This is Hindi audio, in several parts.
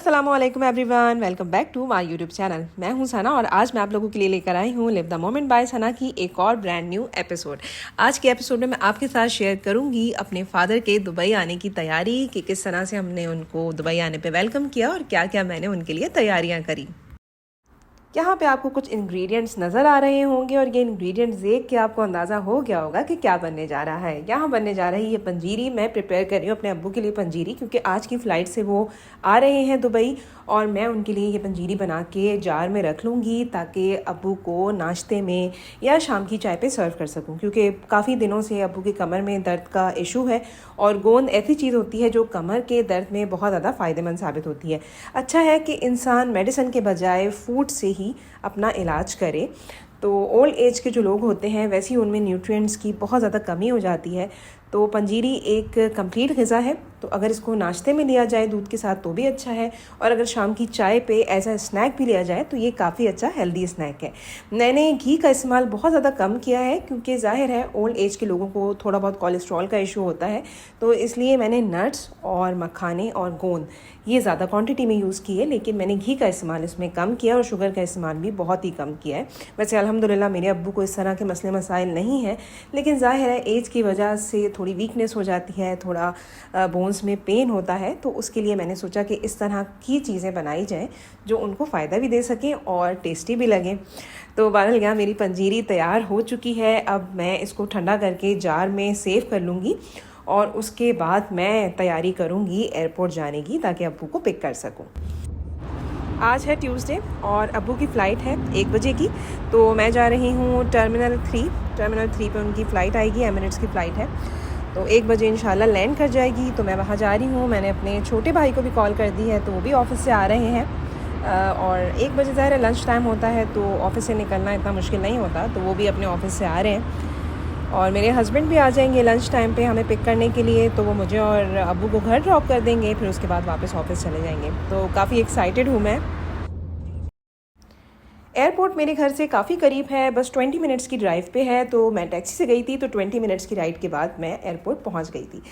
अस्सलाम वालेकुम everyone, welcome back to my YouTube channel. मैं हूं सना और आज मैं आप लोगों के लिए लेकर आई हूं लिव द मोमेंट बाय सना की एक और ब्रांड न्यू एपिसोड। आज के एपिसोड में मैं आपके साथ शेयर करूंगी अपने फादर के दुबई आने की तैयारी कि किस तरह से हमने उनको दुबई आने पे वेलकम किया और क्या क्या मैंने उनके लिए तैयारियाँ करी। यहाँ पे आपको कुछ इंग्रेडिएंट्स नज़र आ रहे होंगे और ये इंग्रेडिएंट्स देख के आपको अंदाज़ा हो गया होगा कि क्या बनने जा रहा है। यहाँ बनने जा रही है पंजीरी। मैं प्रिपेयर कर रही हूँ अपने अब्बू के लिए पंजीरी, क्योंकि आज की फ़्लाइट से वो आ रहे हैं दुबई और मैं उनके लिए ये पंजीरी बना के जार में रख लूँगी ताकि अब्बू को नाश्ते में या शाम की चाय पे सर्व कर सकूँ, क्योंकि काफ़ी दिनों से अब्बू के कमर में दर्द का इशू है और गोंद ऐसी चीज़ होती है जो कमर के दर्द में बहुत ज़्यादा फ़ायदेमंद साबित होती है। अच्छा है कि इंसान मेडिसिन के बजाय फूड से ही अपना इलाज करे। तो ओल्ड एज के जो लोग होते हैं वैसे ही उनमें न्यूट्रिएंट्स की बहुत ज़्यादा कमी हो जाती है। तो पंजीरी एक कंप्लीट ग़िज़ा है, तो अगर इसको नाश्ते में लिया जाए दूध के साथ तो भी अच्छा है, और अगर शाम की चाय पे एज अ स्नैक भी लिया जाए तो ये काफ़ी अच्छा हेल्दी स्नैक है। मैंने घी का इस्तेमाल बहुत ज़्यादा कम किया है क्योंकि ज़ाहिर है ओल्ड एज के लोगों को थोड़ा बहुत कोलेस्ट्रॉल का इशू होता है, तो इसलिए मैंने नट्स और मखाने और गोंद ये ज़्यादा क्वांटिटी में यूज़ की है, लेकिन मैंने घी का इस्तेमाल इसमें कम किया और शुगर का इस्तेमाल भी बहुत ही कम किया है। वैसे अल्हम्दुलिल्लाह मेरे अब्बू को इस तरह के मसले मसाइल नहीं हैं, लेकिन ज़ाहिर है एज की वजह से थोड़ी वीकनेस हो जाती है, थोड़ा बोन्स में पेन होता है, तो उसके लिए मैंने सोचा कि इस तरह की चीज़ें बनाई जाएँ जो उनको फ़ायदा भी दे सकें और टेस्टी भी लगें। तो बहरहाल यहाँ मेरी पंजीरी तैयार हो चुकी है। अब मैं इसको ठंडा करके जार में सेव कर लूँगी और उसके बाद मैं तैयारी करूँगी एयरपोर्ट जाने की ताकि अब्बू को पिक कर सकूँ। आज है ट्यूसडे और अब्बू की फ़्लाइट है 1 बजे की, तो मैं जा रही हूँ टर्मिनल 3 पे उनकी फ़्लाइट आएगी, एमिरेट्स की फ़्लाइट है, तो 1 बजे इंशाल्लाह लैंड कर जाएगी। तो मैं वहाँ जा रही हूँ। मैंने अपने छोटे भाई को भी कॉल कर दी है, तो वो भी ऑफ़िस से आ रहे हैं और 1 बजे ज़ाहिर है लंच टाइम होता है, तो ऑफ़िस से निकलना इतना मुश्किल नहीं होता, तो वो भी अपने ऑफ़िस से आ रहे हैं। और मेरे हस्बैंड भी आ जाएंगे लंच टाइम पे हमें पिक करने के लिए, तो वो मुझे और अब्बू को घर ड्रॉप कर देंगे, फिर उसके बाद वापस ऑफिस चले जाएंगे। तो काफ़ी एक्साइटेड हूँ मैं। एयरपोर्ट मेरे घर से काफ़ी करीब है, बस 20 मिनट्स की ड्राइव पे है, तो मैं टैक्सी से गई थी, तो 20 मिनट्स की राइड के बाद मैं एयरपोर्ट पहुंच गई थी।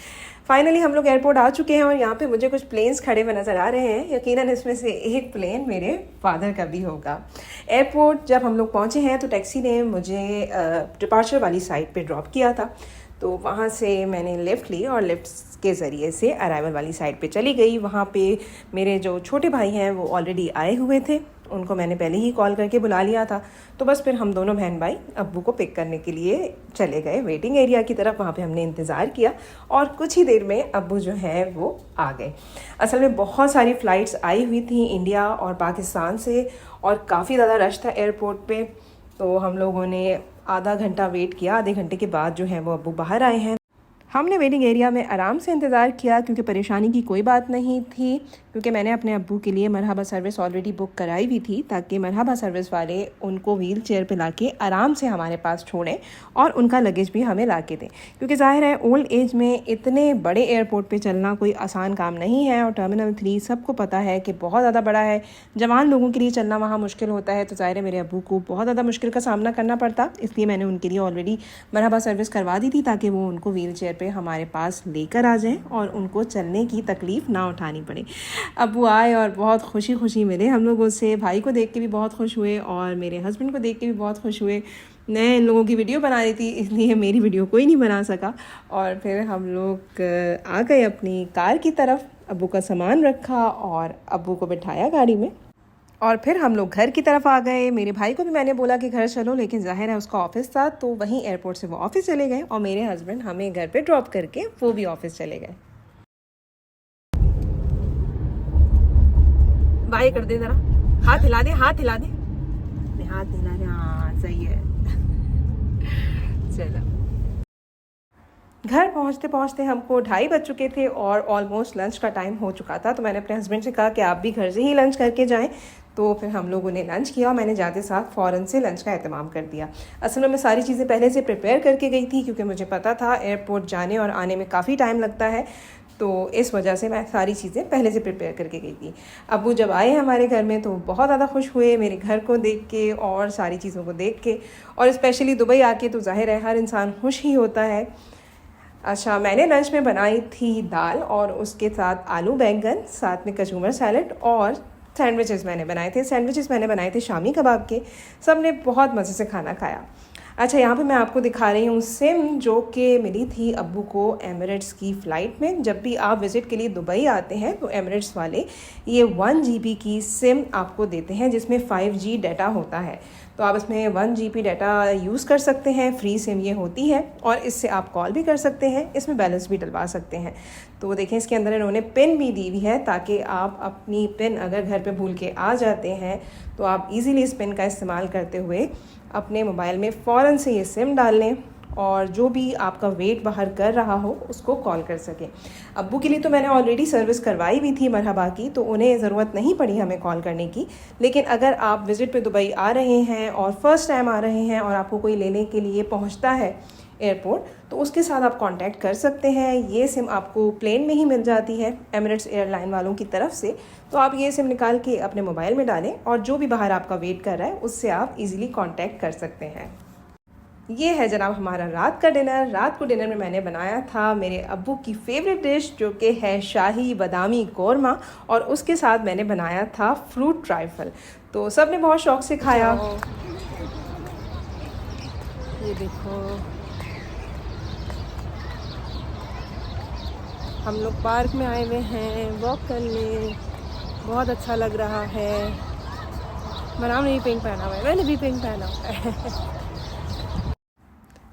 फाइनली हम लोग एयरपोर्ट आ चुके हैं और यहाँ पे मुझे कुछ प्लेन्स खड़े हुए नज़र आ रहे हैं। यकीनन इसमें से एक प्लेन मेरे फादर का भी होगा। एयरपोर्ट जब हम लोग पहुँचे हैं तो टैक्सी ने मुझे डिपार्चर वाली साइड पे ड्रॉप किया था, तो वहाँ से मैंने लिफ्ट ली और लिफ्ट के ज़रिए से अराइवल वाली साइड पे चली गई। वहाँ पे मेरे जो छोटे भाई हैं वो ऑलरेडी आए हुए थे, उनको मैंने पहले ही कॉल करके बुला लिया था, तो बस फिर हम दोनों बहन भाई अब्बू को पिक करने के लिए चले गए वेटिंग एरिया की तरफ। वहाँ पे हमने इंतज़ार किया और कुछ ही देर में अब्बू जो है वो आ गए। असल में बहुत सारी फ़्लाइट्स आई हुई थी इंडिया और पाकिस्तान से और काफ़ी ज़्यादा रश था एयरपोर्ट पे, तो हम लोगों ने आधा घंटा वेट किया। आधे घंटे के बाद जो है वो अब्बू बाहर आए हैं। हमने वेटिंग एरिया में आराम से इंतज़ार किया क्योंकि परेशानी की कोई बात नहीं थी, क्योंकि मैंने अपने अब्बू के लिए मरहबा सर्विस ऑलरेडी बुक कराई हुई थी ताकि मरहबा सर्विस वाले उनको व्हील चेयर पर ला के आराम से हमारे पास छोड़ें और उनका लगेज भी हमें ला के दें, क्योंकि ज़ाहिर है ओल्ड एज में इतने बड़े एयरपोर्ट पे चलना कोई आसान काम नहीं है और टर्मिनल 3 सबको पता है कि बहुत ज़्यादा बड़ा है। जवान लोगों के लिए चलना वहाँ मुश्किल होता है, तो ज़ाहिर है मेरे अब्बू को बहुत ज़्यादा मुश्किल का सामना करना पड़ता, इसलिए मैंने उनके लिए ऑलरेडी मरहबा सर्विस करवा दी थी ताकि वो उनको व्हील चेयर पर हमारे पास लेकर आ जाएं और उनको चलने की तकलीफ़ ना उठानी पड़े। अब्बू आए और बहुत खुशी मिले हम लोगों से। भाई को देख के भी बहुत खुश हुए और मेरे हस्बैंड को देख के भी बहुत खुश हुए। मैं इन लोगों की वीडियो बना रही थी, इसलिए मेरी वीडियो कोई नहीं बना सका और फिर हम लोग आ गए अपनी कार की तरफ। अब्बू का सामान रखा और अब्बू को बिठाया गाड़ी में और फिर हम लोग घर की तरफ आ गए। मेरे भाई को भी मैंने बोला कि घर चलो, लेकिन ज़ाहिर है उसका ऑफिस था, तो वहीं एयरपोर्ट से वो ऑफिस चले गए और मेरे हस्बैंड हमें घर पे ड्रॉप करके वो भी ऑफिस चले गए। बाय कर दे ज़रा, हाथ हिला दे, हाथ हिला दे, हाथ हिला दे, हाँ सही है। चलो, घर पहुंचते पहुंचते हमको 2:30 बज चुके थे और ऑलमोस्ट लंच का टाइम हो चुका था, तो मैंने अपने हस्बैंड से कहा कि आप भी घर से ही लंच करके जाएं। तो फिर हम लोगों ने लंच किया और मैंने जाते साथ फ़ौरन से लंच का एहतमाम कर दिया। असल में मैं सारी चीज़ें पहले से प्रिपेयर करके गई थी क्योंकि मुझे पता था एयरपोर्ट जाने और आने में काफ़ी टाइम लगता है, तो इस वजह से मैं सारी चीज़ें पहले से प्रिपेयर करके गई थी। अब्बू जब आए हमारे घर में तो बहुत ज़्यादा खुश हुए मेरे घर को देख के और सारी चीज़ों को देख के, और स्पेशली दुबई आके तो ज़ाहिर है हर इंसान खुश ही होता है। अच्छा, मैंने लंच में बनाई थी दाल और उसके साथ आलू बैंगन, साथ में कचूमर सैलड और सैंडविचेस मैंने बनाए थे। सैंडविचेस मैंने बनाए थे शामी कबाब के। सब ने बहुत मज़े से खाना खाया। अच्छा, यहाँ पे मैं आपको दिखा रही हूँ सिम जो कि मिली थी अब्बू को एमिरेट्स की फ़्लाइट में। जब भी आप विज़िट के लिए दुबई आते हैं तो एमिरेट्स वाले ये 1 GB की सिम आपको देते हैं जिसमें 5G डाटा होता है। तो आप इसमें 1 GB डाटा यूज़ कर सकते हैं। फ्री सिम ये होती है और इससे आप कॉल भी कर सकते हैं, इसमें बैलेंस भी डलवा सकते हैं। तो देखें, इसके अंदर इन्होंने पिन भी दी हुई है ताकि आप अपनी पिन अगर घर पे भूल के आ जाते हैं तो आप इजीली इस पिन का इस्तेमाल करते हुए अपने मोबाइल में फ़ौरन से ये सिम डाल लें और जो भी आपका वेट बाहर कर रहा हो उसको कॉल कर सकें। अब्बू के लिए तो मैंने ऑलरेडी सर्विस करवाई भी थी मरहबा की, तो उन्हें ज़रूरत नहीं पड़ी हमें कॉल करने की। लेकिन अगर आप विज़िट पे दुबई आ रहे हैं और फर्स्ट टाइम आ रहे हैं और आपको कोई लेने के लिए पहुंचता है एयरपोर्ट, तो उसके साथ आप कांटेक्ट कर सकते हैं। ये सिम आपको प्लेन में ही मिल जाती है एमिरेट्स एयरलाइन वालों की तरफ से। तो आप ये सिम निकाल के अपने मोबाइल में डालें और जो भी बाहर आपका वेट कर रहा है उससे आप इजीली कांटेक्ट कर सकते हैं। ये है जनाब हमारा रात का डिनर। रात को डिनर में मैंने बनाया था मेरे अब्बू की फेवरेट डिश जो कि है शाही बादामी कौरमा और उसके साथ मैंने बनाया था फ्रूट ट्राइफल। तो सब ने बहुत शौक से खाया। ये देखो, हम लोग पार्क में आए हुए हैं वॉक करने। बहुत अच्छा लग रहा है। मराम ने भी पिंक पहना हुआ है, मैंने भी पिंक पहना हुआ है।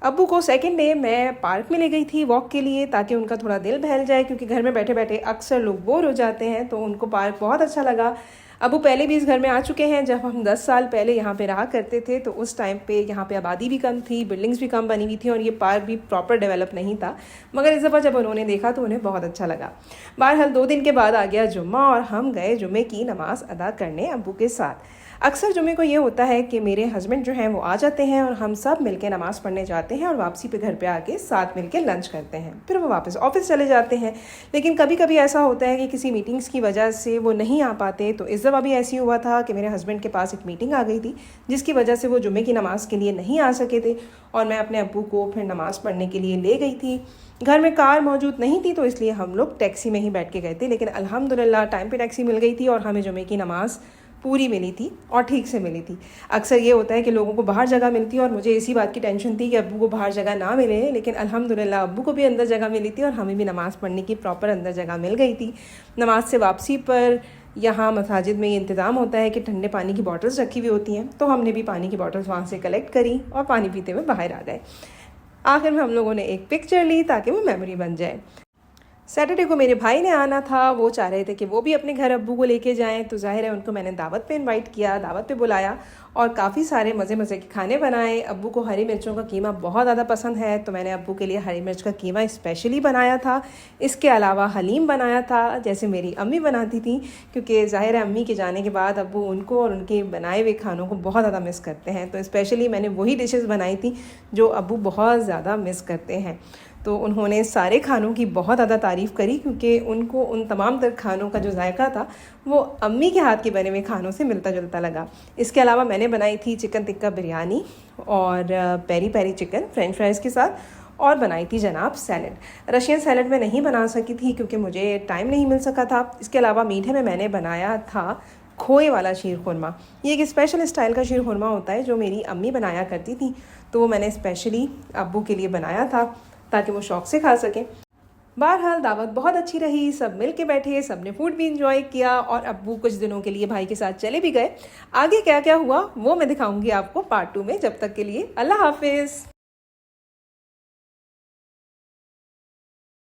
अब्बू को सेकंड डे मैं पार्क में ले गई थी वॉक के लिए ताकि उनका थोड़ा दिल बहल जाए, क्योंकि घर में बैठे बैठे अक्सर लोग बोर हो जाते हैं। तो उनको पार्क बहुत अच्छा लगा। अब्बू पहले भी इस घर में आ चुके हैं। जब हम 10 साल पहले यहाँ पे रहा करते थे तो उस टाइम पे यहाँ पे आबादी भी कम थी, बिल्डिंग्स भी कम बनी हुई थी और ये पार्क भी प्रॉपर डेवलप नहीं था। मगर इस दफ़ा जब उन्होंने देखा तो उन्हें बहुत अच्छा लगा। बहरहाल 2 दिन के बाद आ गया जुम्मा और हम गए जुम्मे की नमाज़ अदा करने अब्बू के साथ। अक्सर जुम्मे को ये होता है कि मेरे हस्बैंड जो हैं वो आ जाते हैं और हम सब मिलके नमाज़ पढ़ने जाते हैं और वापसी पे घर पे आके साथ मिलके लंच करते हैं, फिर वो वापस ऑफिस चले जाते हैं। लेकिन कभी कभी ऐसा होता है कि किसी मीटिंग्स की वजह से वो नहीं आ पाते। तो इस दफ़ा भी ऐसी हुआ था कि मेरे हस्बैंड के पास एक मीटिंग आ गई थी जिसकी वजह से वो जुम्मे की नमाज़ के लिए नहीं आ सके थे और मैं अपने अब्बू को फिर नमाज़ पढ़ने के लिए ले गई थी। घर में कार मौजूद नहीं थी तो इसलिए हम लोग टैक्सी में ही बैठ के गए थे। लेकिन अल्हम्दुलिल्लाह टाइम पे टैक्सी मिल गई थी और हमें जुम्मे की नमाज़ पूरी मिली थी और ठीक से मिली थी। अक्सर ये होता है कि लोगों को बाहर जगह मिलती है और मुझे इसी बात की टेंशन थी कि अब्बू को बाहर जगह ना मिले, लेकिन अल्हम्दुलिल्लाह अब्बू को भी अंदर जगह मिली थी और हमें भी नमाज़ पढ़ने की प्रॉपर अंदर जगह मिल गई थी। नमाज से वापसी पर यहाँ मसाजिद में ये इंतज़ाम होता है कि ठंडे पानी की बॉटल्स रखी हुई होती हैं, तो हमने भी पानी की बॉटल्स वहाँ से कलेक्ट करी और पानी पीते हुए बाहर आ गए। आखिर में हम लोगों ने एक पिक्चर ली ताकि वो मेमोरी बन जाए। सैटरडे को मेरे भाई ने आना था, वो चाह रहे थे कि वो भी अपने घर अब्बू को लेके जाएं, तो जाहिर है उनको मैंने दावत पे इनवाइट किया, दावत पे बुलाया और काफ़ी सारे मज़े मज़े के खाने बनाए। अब्बू को हरी मिर्चों का कीमा बहुत ज़्यादा पसंद है तो मैंने अब्बू के लिए हरी मिर्च का कीमा स्पेशली बनाया था। इसके अलावा हलीम बनाया था जैसे मेरी अम्मी बनाती थी, क्योंकि जाहिर है अम्मी के जाने के बाद अब्बू उनको और उनके बनाए हुए खानों को बहुत ज़्यादा मिस करते हैं। तो स्पेशली मैंने वही डिशेज़ बनाई थी जो अब्बू बहुत ज़्यादा मिस करते हैं। तो उन्होंने सारे खानों की बहुत ज़्यादा तारीफ़ करी क्योंकि उनको उन तमाम तर खानों का जो जायका था वो अम्मी के हाथ के बने हुए खानों से मिलता जुलता लगा। इसके अलावा मैंने बनाई थी चिकन टिक्का बिरयानी और peri peri chicken French fries के साथ और बनाई थी जनाब सैलड। रशियन सैलड में नहीं बना सकी थी क्योंकि मुझे टाइम नहीं मिल सका था। इसके अलावा मीठे में मैंने बनाया था खोए वाला शीर खुरमा। ये एक स्पेशल स्टाइल का शीर खुरमा होता है जो मेरी अम्मी बनाया करती थी, तो वो मैंने स्पेशली अब्बू के लिए बनाया था ताकि वो शौक़ से खा सकें। बहरहाल दावत बहुत अच्छी रही, सब मिल के बैठे, सब ने फूड भी इंजॉय किया और अब्बू कुछ दिनों के लिए भाई के साथ चले भी गए। आगे क्या क्या हुआ वो मैं दिखाऊंगी आपको पार्ट 2 में। जब तक के लिए अल्लाह हाफिज़।